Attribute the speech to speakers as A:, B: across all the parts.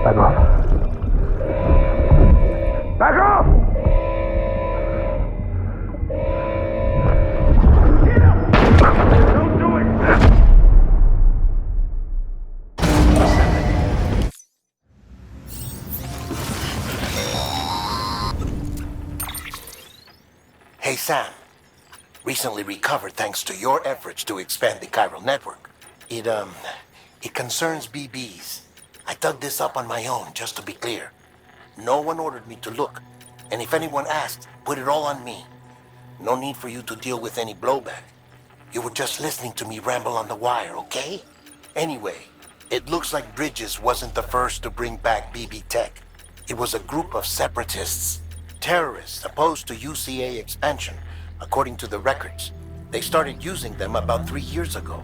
A: Back off. Back off! Get up! Don't do it!
B: Hey, Sam. Recently recovered thanks to your efforts to expand the chiral network. It concerns BBs. I dug this up on my own, just to be clear. No one ordered me to look, and if anyone asked, put it all on me. No need for you to deal with any blowback. You were just listening to me ramble on the wire, okay? Anyway, it looks like Bridges wasn't the first to bring back BB tech. It was a group of separatists, terrorists opposed to UCA expansion, according to the records. They started using them about 3 years ago,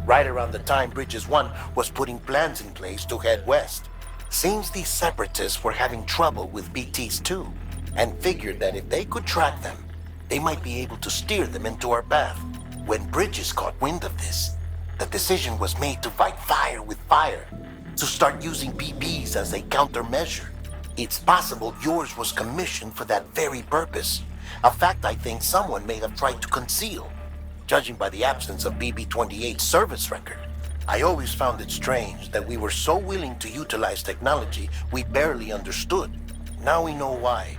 B: right around the time Bridges 1 was putting plans in place to head west. Seems these separatists were having trouble with BTs too, and figured that if they could track them, they might be able to steer them into our path. When Bridges caught wind of this, the decision was made to fight fire with fire, to start using BBs as a countermeasure. It's possible yours was commissioned for that very purpose, a fact I think someone may have tried to conceal. Judging by the absence of BB-28's service record, I always found it strange that we were so willing to utilize technology we barely understood. Now we know why.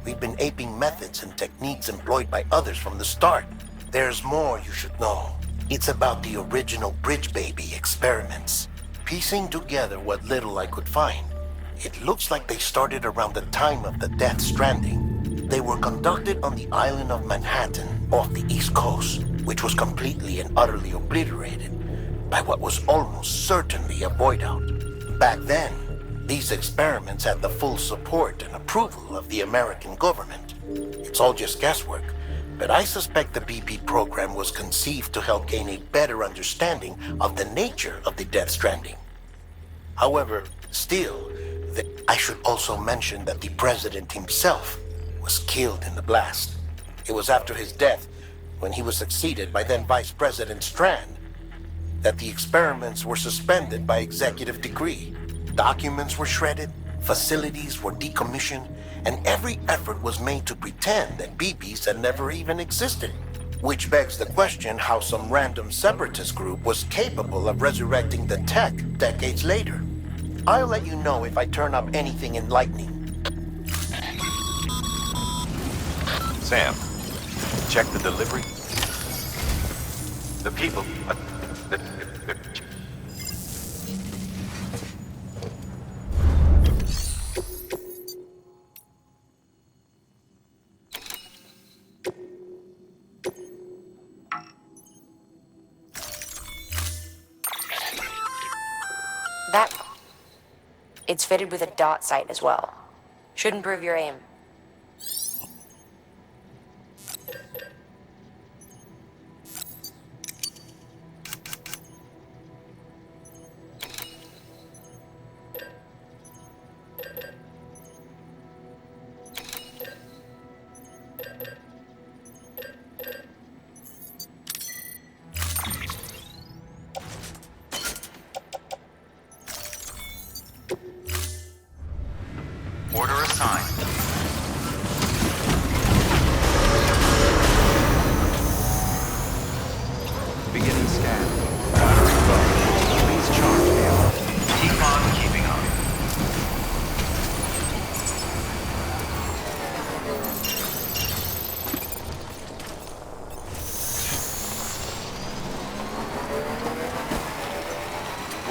B: We've been aping methods and techniques employed by others from the start. There's more you should know. It's about the original Bridge Baby experiments. Piecing together what little I could find, it looks like they started around the time of the Death Stranding. They were conducted on the island of Manhattan off the East Coast, which was completely and utterly obliterated by what was almost certainly a void out. Back then, these experiments had the full support and approval of the American government. It's all just guesswork, but I suspect the BB program was conceived to help gain a better understanding of the nature of the Death Stranding. However, still, I should also mention that the president himself was killed in the blast. It was after his death, when he was succeeded by then Vice President Strand, that the experiments were suspended by executive decree. Documents were shredded, facilities were decommissioned, and every effort was made to pretend that BBs had never even existed. Which begs the question how some random separatist group was capable of resurrecting the tech decades later. I'll let you know if I turn up anything enlightening.
C: Sam, check the delivery. The people...
D: It's fitted with a dot sight as well. Should improve your aim.
C: Order assigned. Beginning scan. Battery low. Please charge ammo. Keep on keeping up.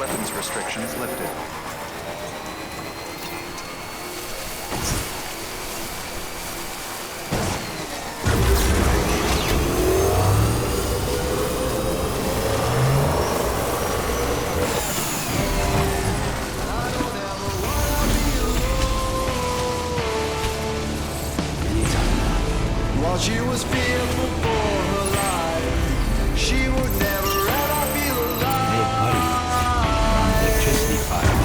C: Weapons restrictions lifted.
E: She was fearful for her life. She would never ever feel alive.
A: Hey, buddy. I'm on electricity fire.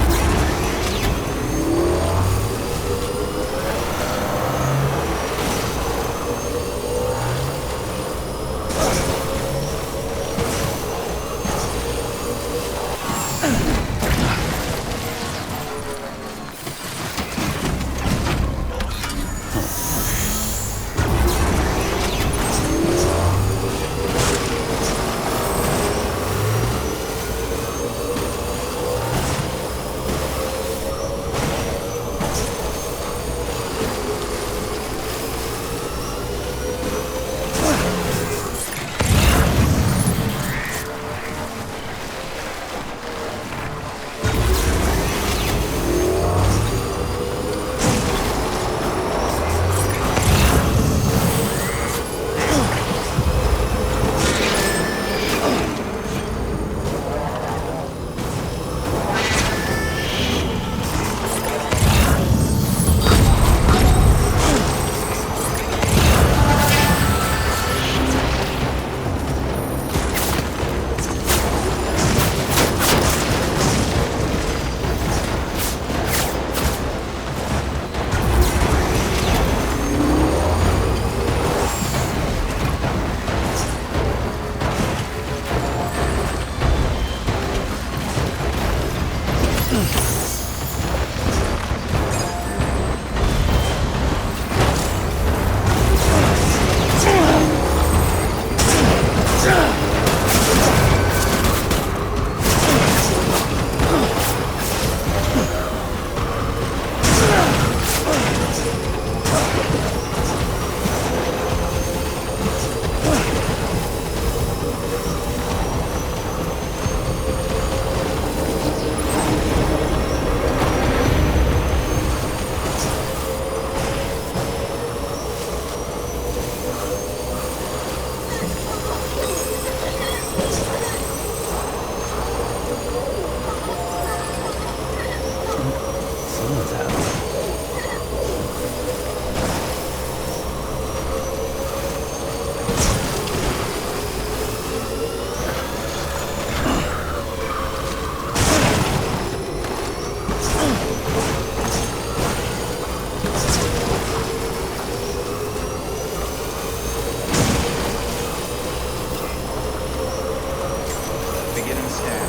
C: Beginning scan.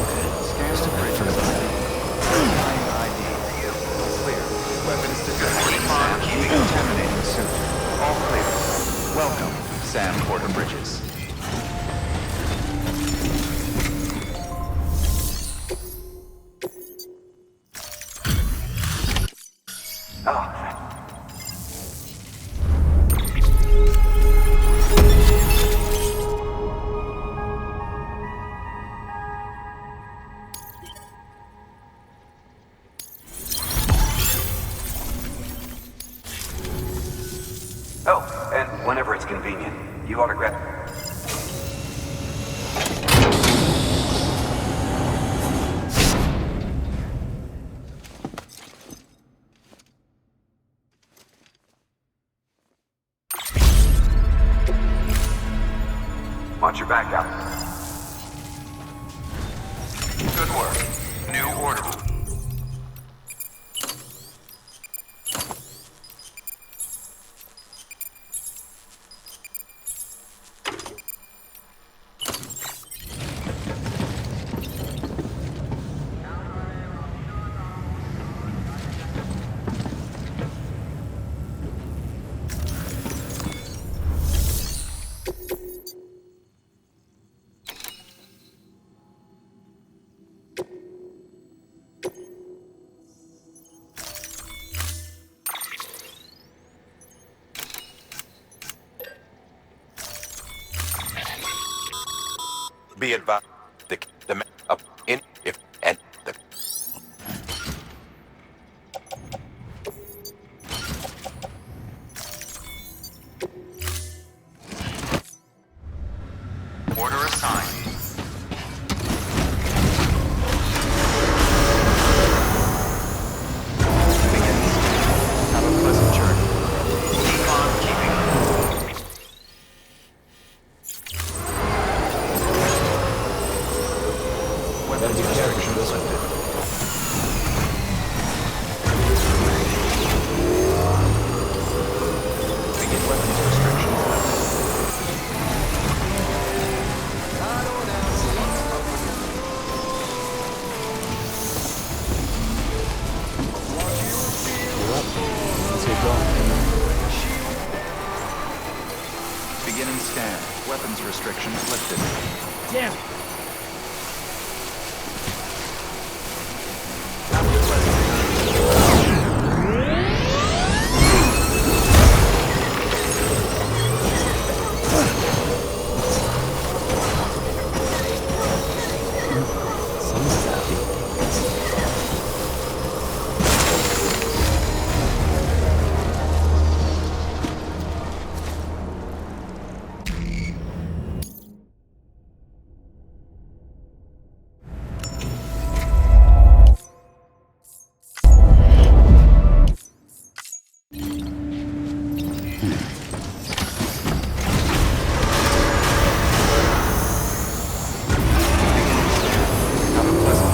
C: Scan the bridges. Verifying ID. Clear. Weapons detected. Sam keeping up. Terminating soon. All clear. Welcome, Sam Porter Bridges.
F: Oh, and whenever it's convenient, you ought to grab... Watch your back out.
C: Good work. New order.
B: Be advised, the up in if and the
C: Order assigned. Beginning scan. Have a pleasant journey. Keep on keeping up. Weapons restrictions lifted. Begin weapons restrictions lifted. Beginning scan. Weapons restrictions lifted.
A: Damn it!
C: Have a pleasant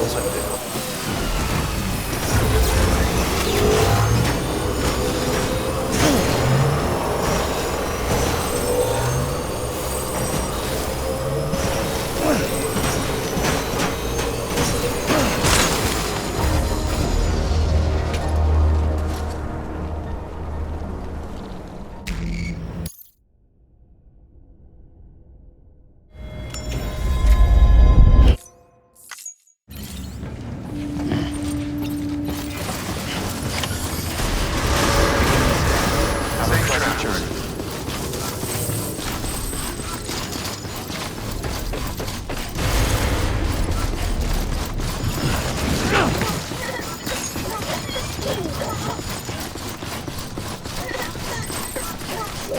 B: Eso espero.
C: Have a pleasant journey.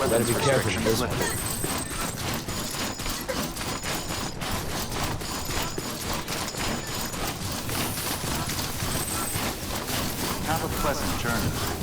A: Better be careful with this one.
C: Have a pleasant journey.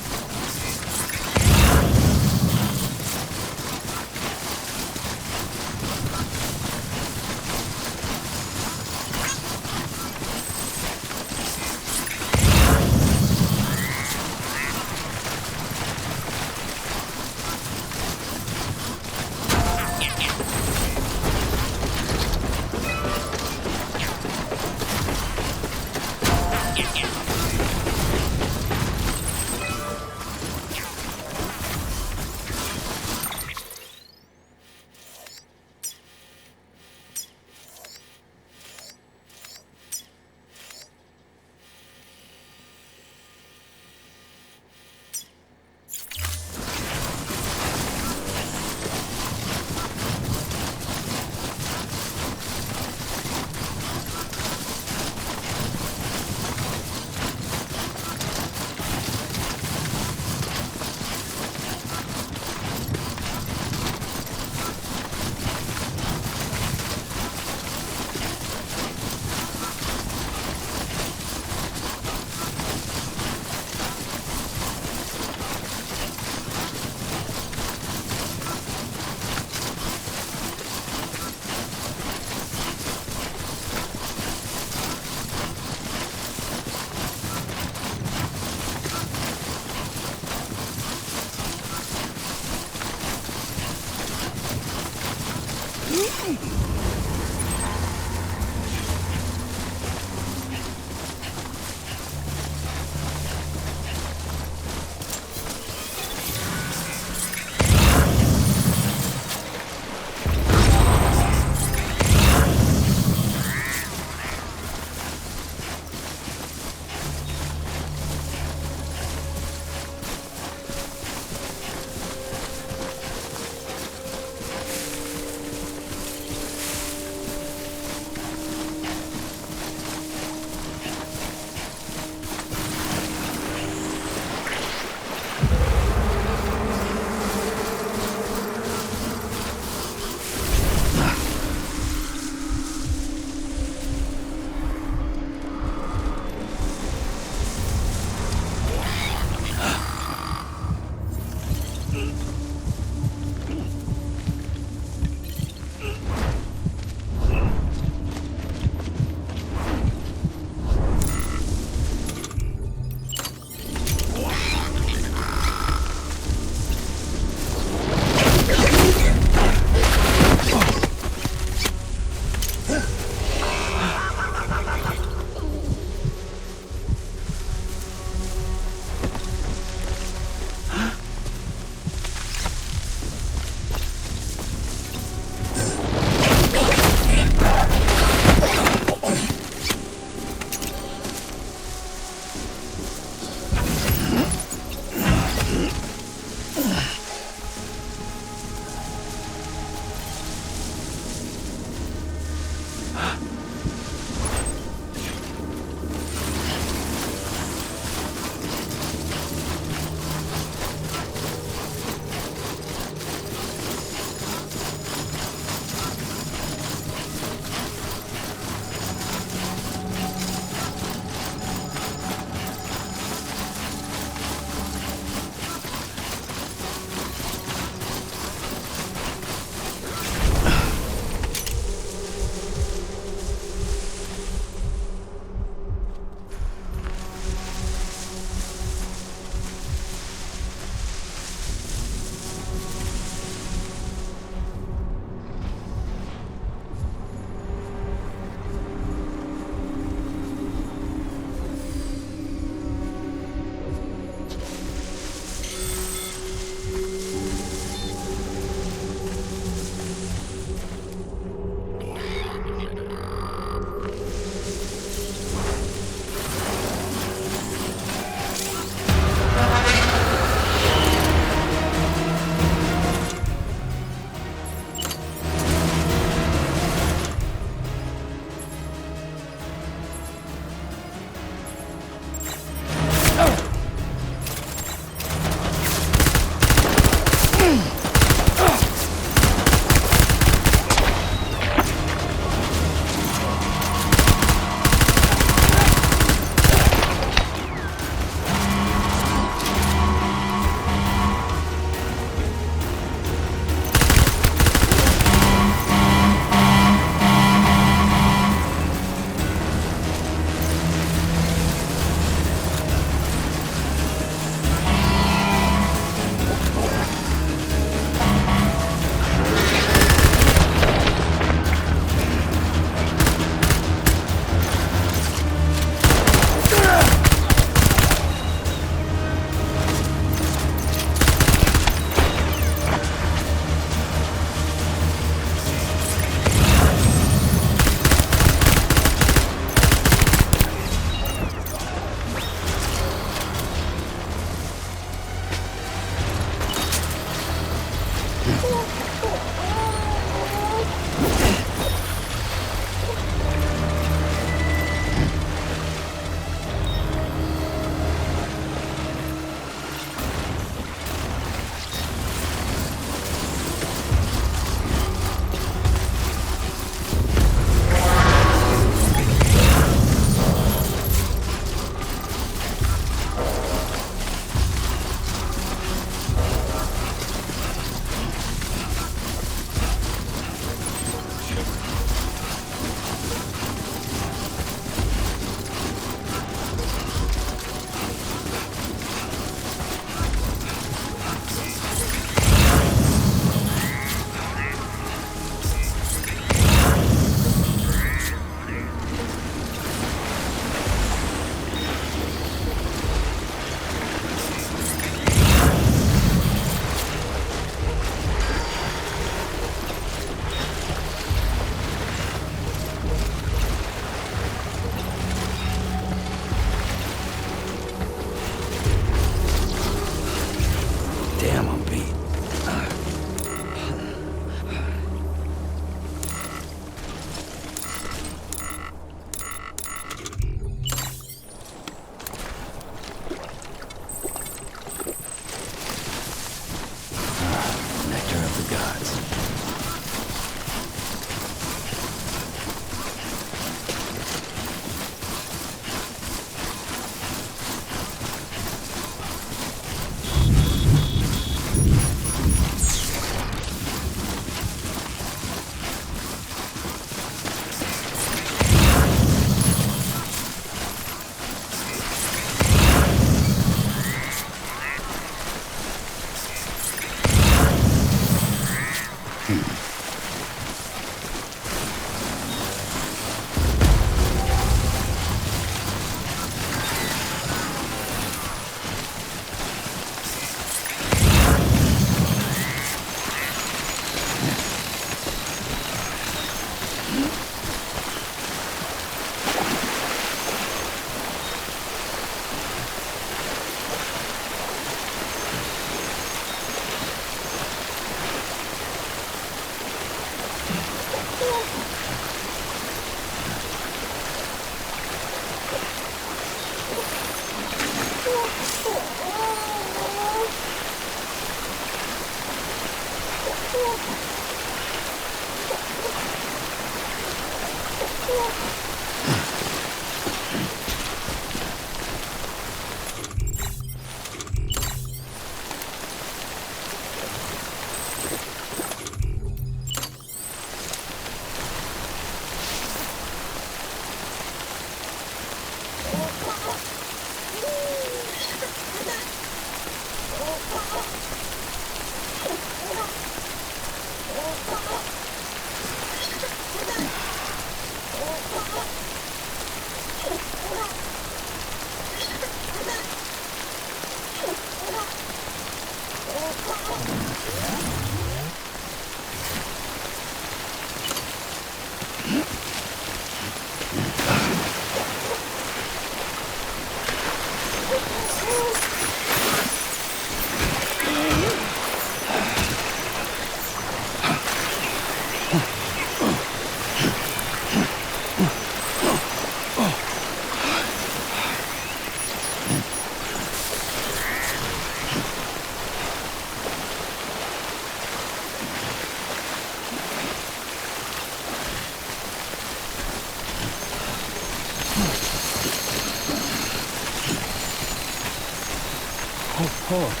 A: Oh.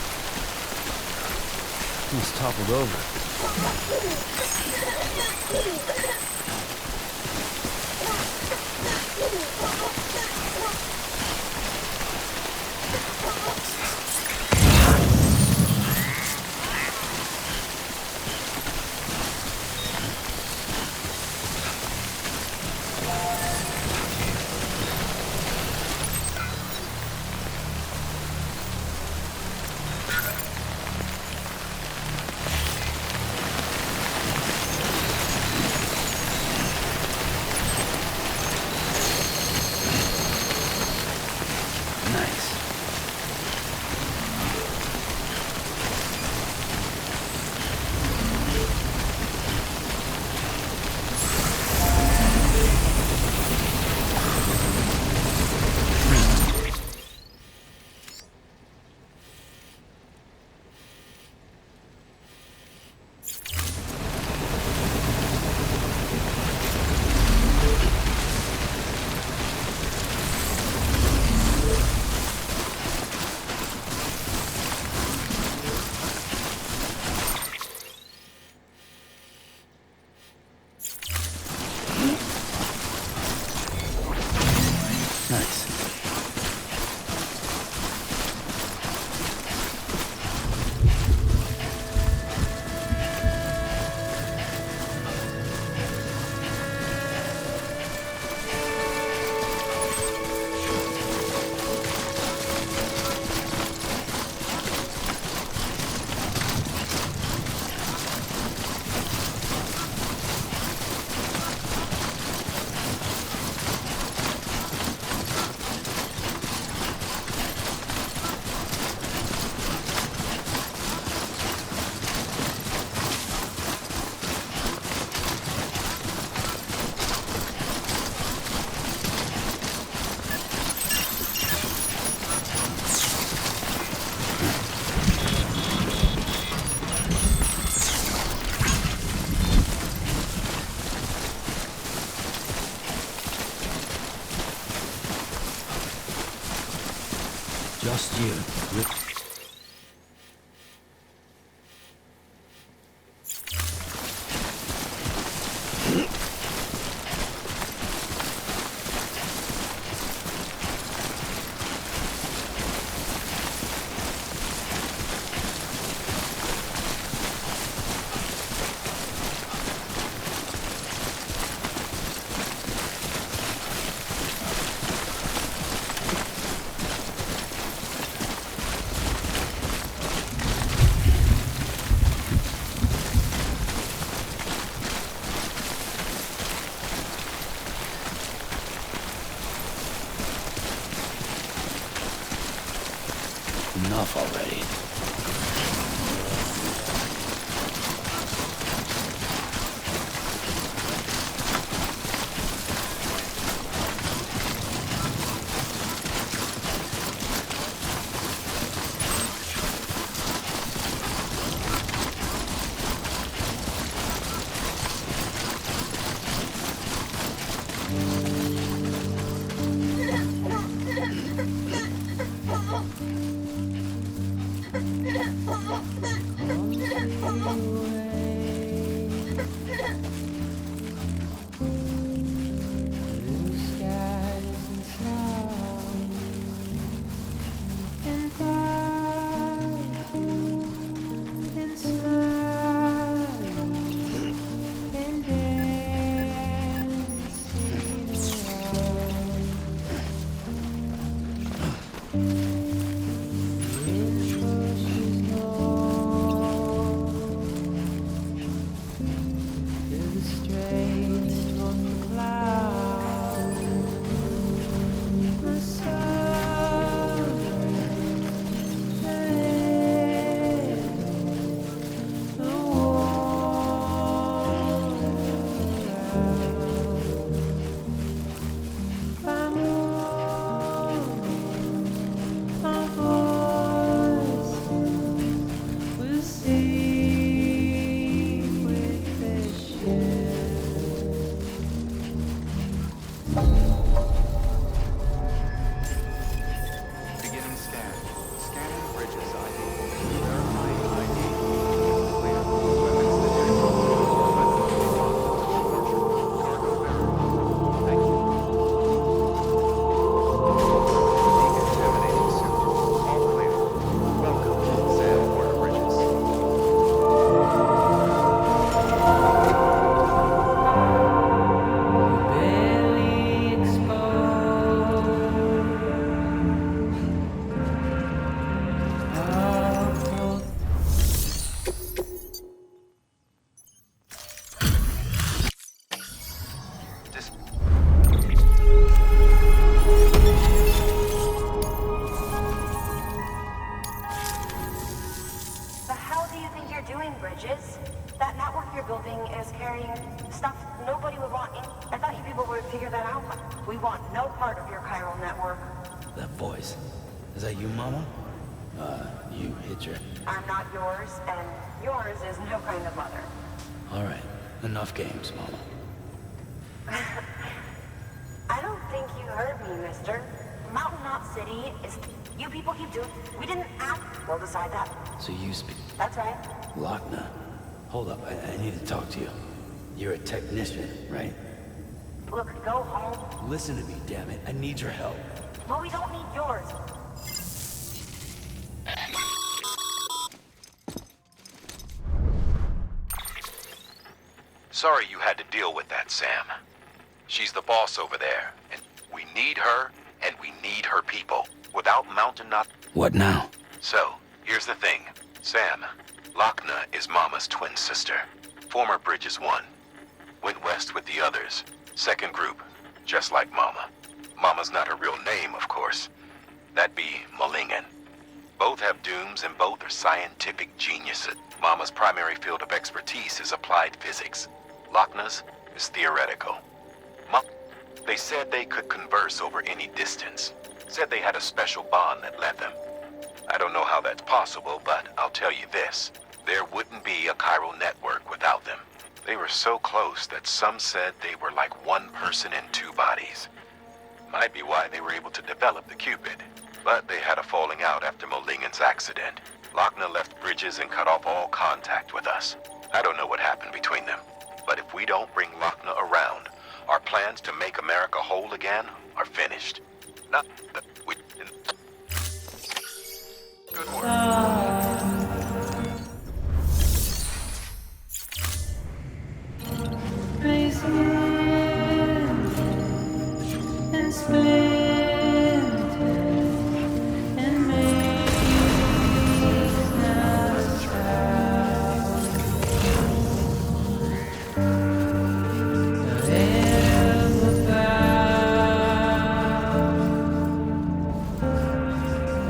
A: Almost toppled over. Nice. Just you. Enough already.
C: Beginning scan. Scanning bridges ID. Verifying ID. Clear. Weapons detected. Weapons locked. Departure. Cargo verified. Thank you. Decontaminating suit. All clear. Welcome, Sam Porter Bridges.
E: barely exposed.
C: Dis-
D: The hell do you think you're doing, Bridges? That network you're building is carrying stuff nobody would want in. I thought you people would figure that out. We want no part of your chiral network.
A: That voice. Is that you, Mama? You hit your...
D: I'm not yours, and yours is no kind of mother.
A: All right. Enough games, Mama.
D: I don't think you heard me, mister. Mountain Knot City is... You people keep doing... We didn't ask... We'll decide that.
A: So you speak...
D: That's right.
A: Lochner. Hold up. I need to talk to you. You're a technician, right?
D: Look, go home.
A: Listen to me, damn it. I need your help.
D: Well, we don't need yours.
G: Sorry you had to deal with that, Sam. She's the boss over there, and we need her, and we need her people. Without Mountain Knot...
A: What now?
G: So, here's the thing. Sam, Lochna is Mama's twin sister. Former Bridges 1. Went west with the others. Second group, just like Mama. Mama's not her real name, of course. That'd be Malingen. Both have dooms and both are scientific geniuses. Mama's primary field of expertise is applied physics. Lochna's is theoretical. They said they could converse over any distance. Said they had a special bond that led them. I don't know how that's possible, but I'll tell you this. There wouldn't be a chiral network without them. They were so close that some said they were like one person in two bodies. Might be why they were able to develop the Cupid. But they had a falling out after Molingen's accident. Lochner left Bridges and cut off all contact with us. I don't know what happened between them. But if we don't bring Lochner around, our plans to make America whole again are finished. Not that we...
C: Good work.
E: And splintered and made now sound. Forever bound.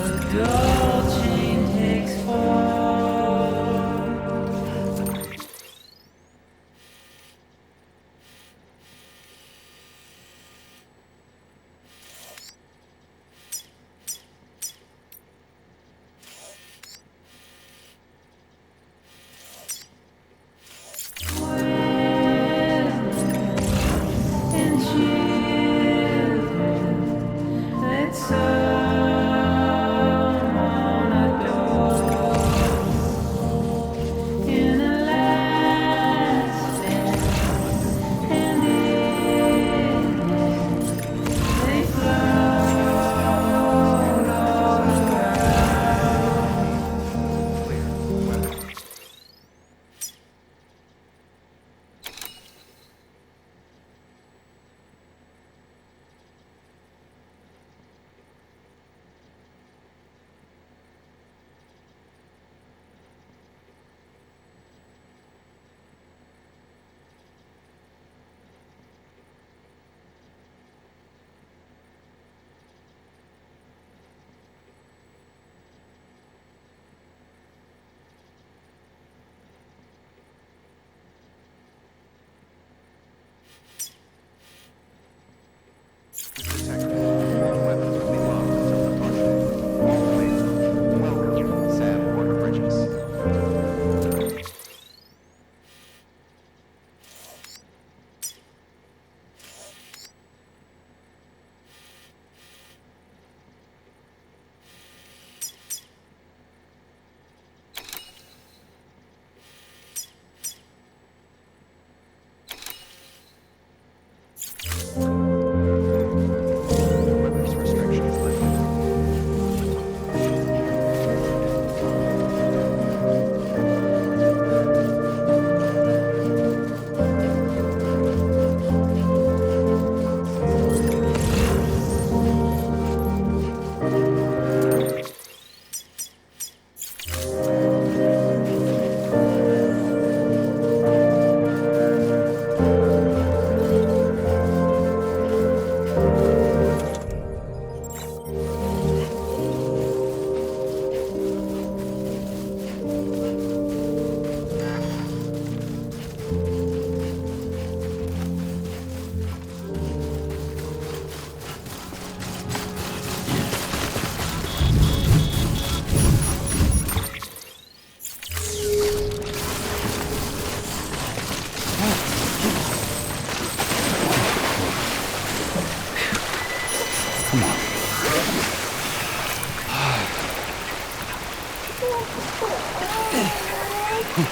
E: A gold chain takes
A: Talk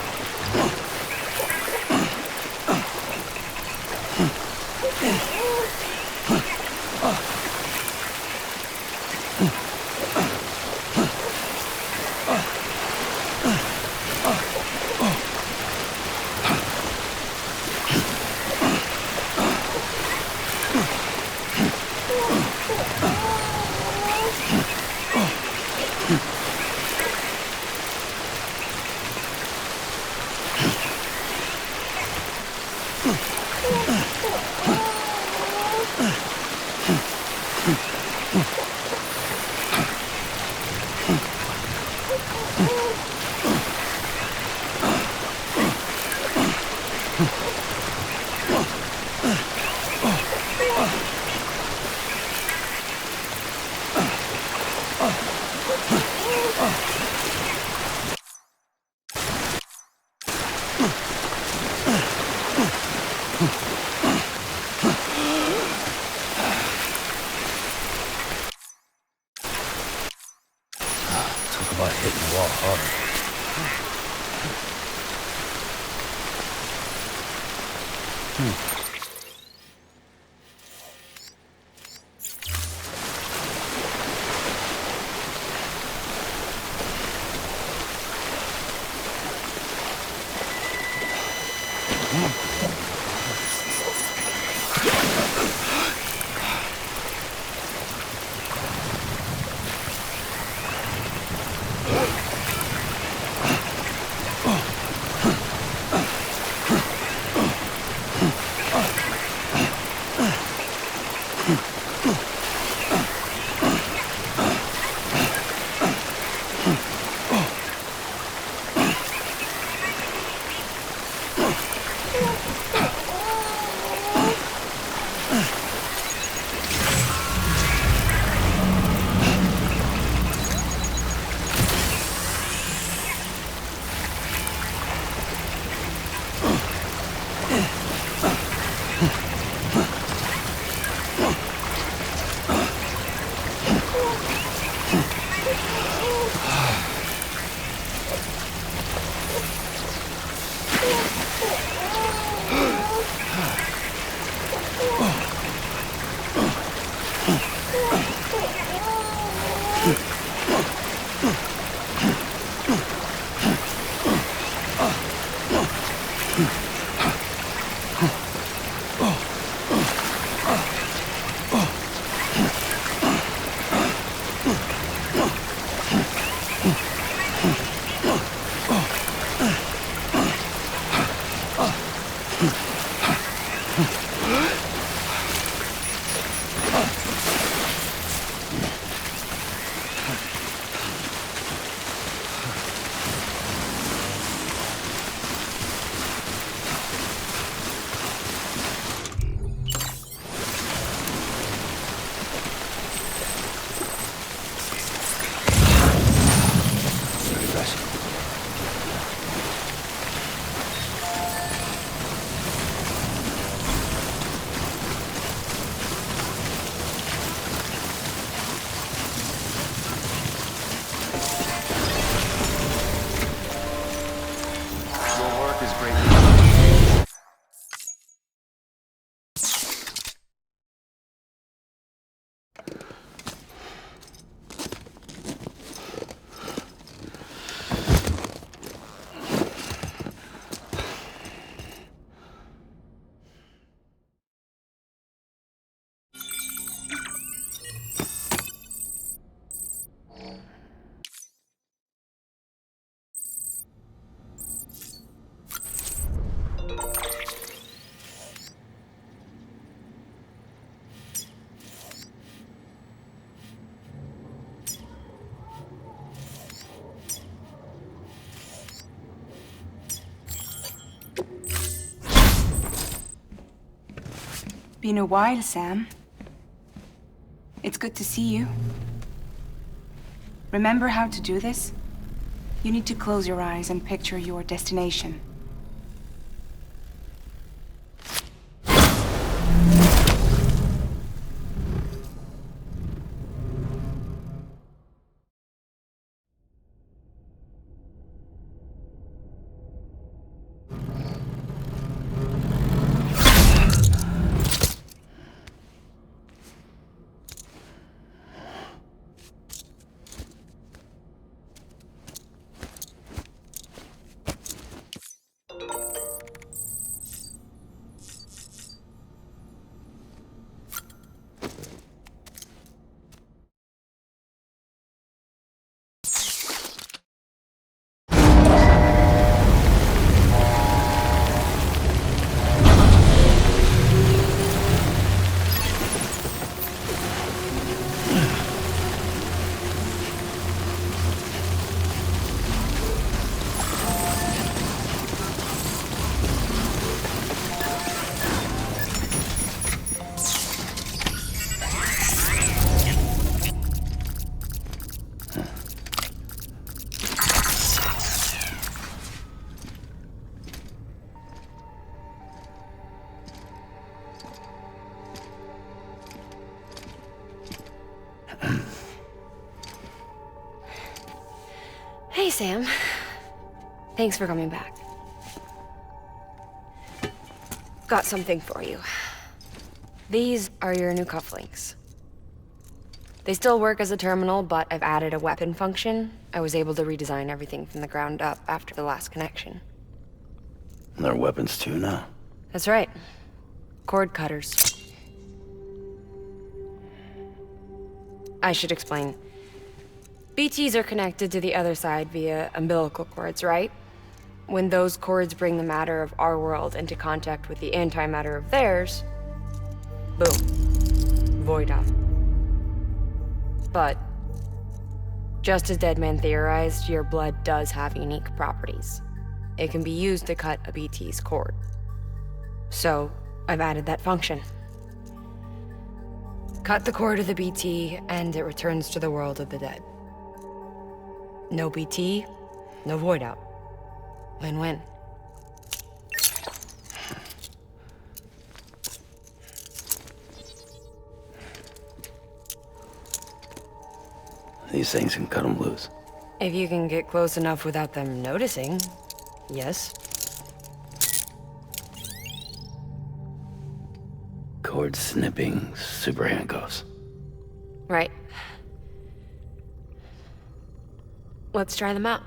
A: about hitting the wall hard.
H: Been a while, Sam. It's good to see you. Remember how to do this? You need to close your eyes and picture your destination.
I: Sam. Thanks for coming back. Got something for you. These are your new cufflinks. They still work as a terminal, but I've added a weapon function. I was able to redesign everything from the ground up after the last connection.
A: And they're weapons too now.
I: That's right. Cord cutters. I should explain. BTs are connected to the other side via umbilical cords, right? When those cords bring the matter of our world into contact with the antimatter of theirs, boom. Void out. But, just as Deadman theorized, your blood does have unique properties. It can be used to cut a BT's cord. So, I've added that function. Cut the cord of the BT, and it returns to the world of the dead. No BT, no void out. Win-win.
A: These things can cut them loose.
I: If you can get close enough without them noticing, yes.
A: Cord snipping, super handcuffs.
I: Right. Let's try them out.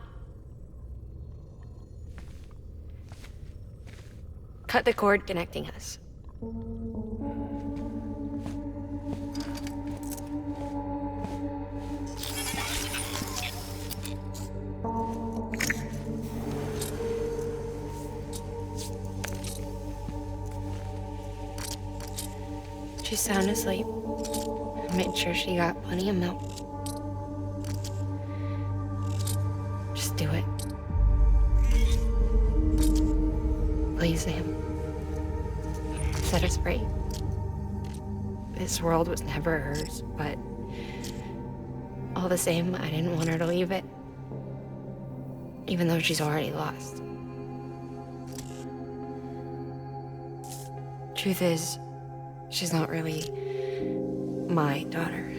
I: Cut the cord connecting us. She's sound asleep. I made sure she got plenty of milk. Just do it. Please, Sam. Set us free. This world was never hers, but all the same, I didn't want her to leave it. Even though she's already lost. Truth is, she's not really my daughter.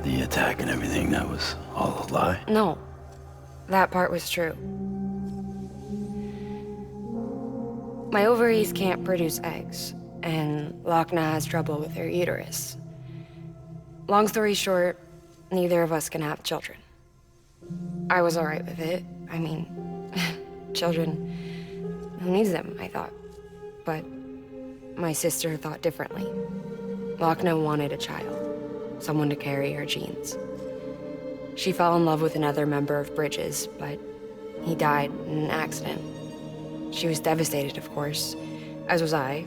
A: The attack and everything, that was all a lie?
I: No, that part was true. My ovaries can't produce eggs, and Lochna has trouble with her uterus. Long story short, neither of us can have children. I was alright with it. I mean, children, who needs them, I thought. But my sister thought differently. Lochna wanted a child, someone to carry her genes. She fell in love with another member of Bridges, but he died in an accident. She was devastated, of course, as was I.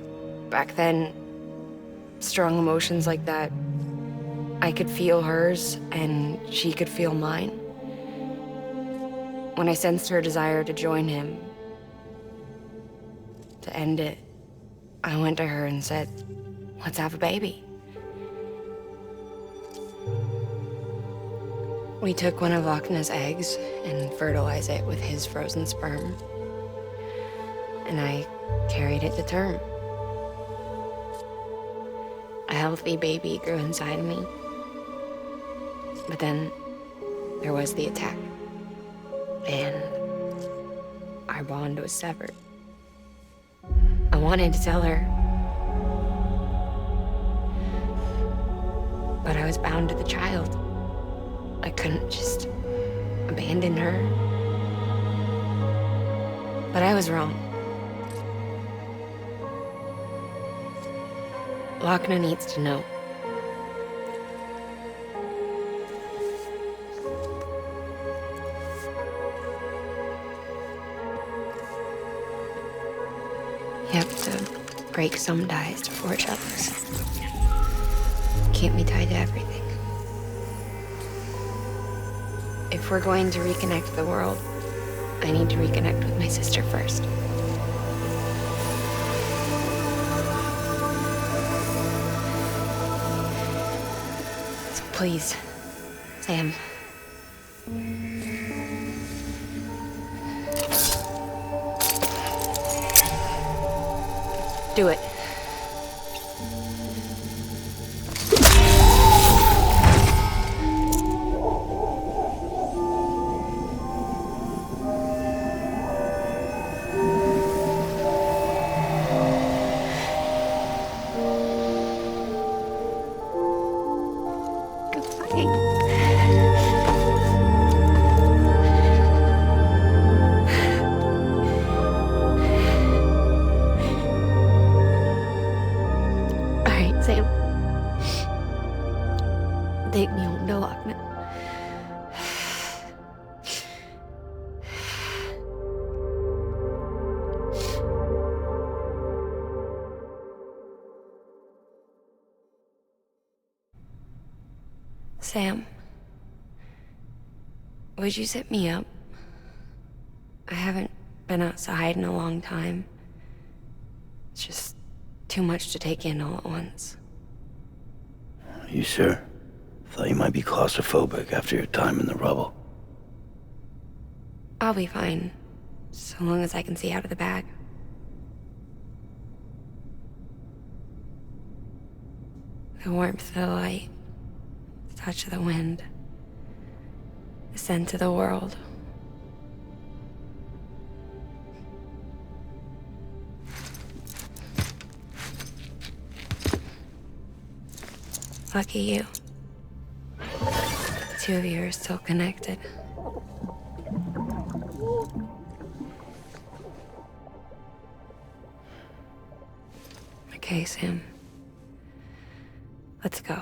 I: Back then, strong emotions like that, I could feel hers, and she could feel mine. When I sensed her desire to join him, to end it, I went to her and said, let's have a baby. We took one of Lochna's eggs and fertilized it with his frozen sperm. And I carried it to term. A healthy baby grew inside of me. But then there was the attack. And our bond was severed. I wanted to tell her. But I was bound to the child. I couldn't just abandon her. But I was wrong. Lochna needs to know. You have to break some ties to forge others. Can't be tied to everything. If we're going to reconnect the world, I need to reconnect with my sister first. So please, Sam. Do it. Sam, would you set me up? I haven't been outside in a long time. It's just too much to take in all at once.
A: You sure? Thought you might be claustrophobic after your time in the rubble.
I: I'll be fine, so long as I can see out of the bag. The warmth of the light, the touch of the wind, the scent of the world. Lucky you. The two of you are still connected. Okay, Sam. Let's go.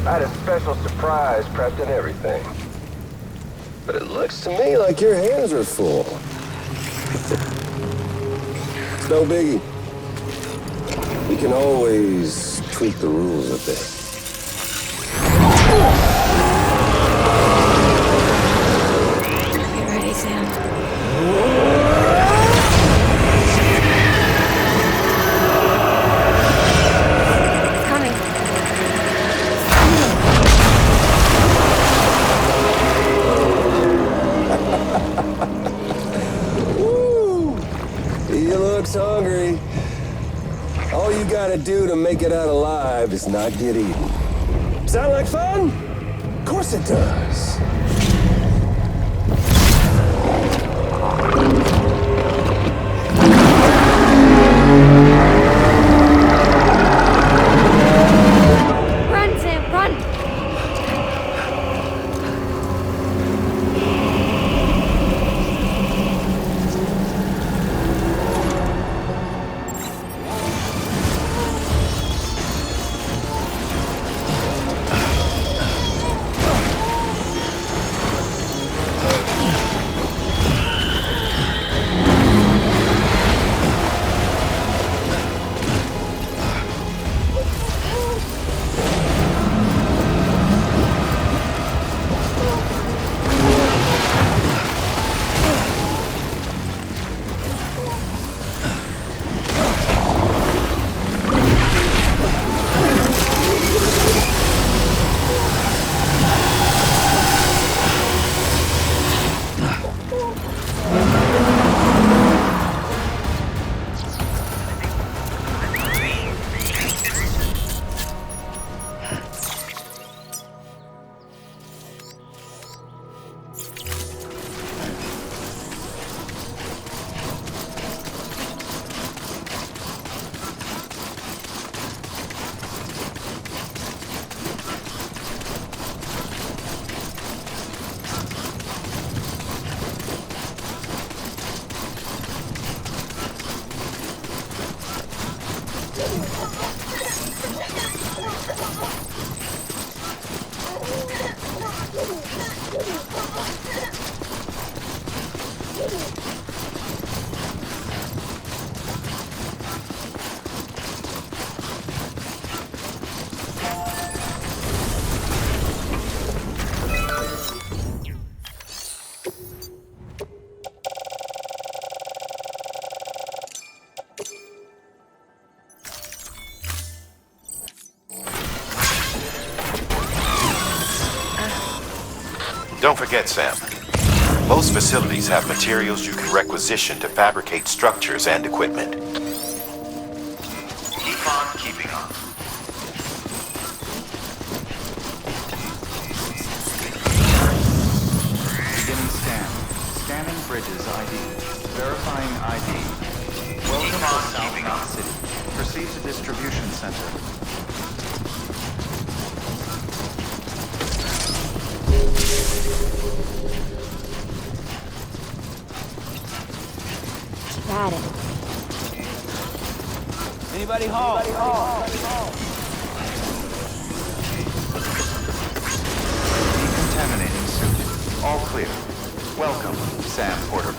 J: I had a special surprise prepped and everything. But it looks to me like your hands are full. It's no biggie. We can always tweak the rules a bit.
I: Get ready, Sam. It's coming.
J: Woo! He looks hungry. All you gotta do to make it out alive is not get eaten. Sound like fun? Of course it does.
I: Run, Sam, run!
G: Don't forget, Sam. Most facilities have materials you can requisition to fabricate structures and equipment.
F: Keep on keeping on.
C: Beginning scan. Scanning bridges ID. Verifying ID. Welcome to South Knot City. Proceed to distribution center.
I: Got it.
E: Anybody home?
C: Decontaminating suit. All clear. Welcome, Sam Porter.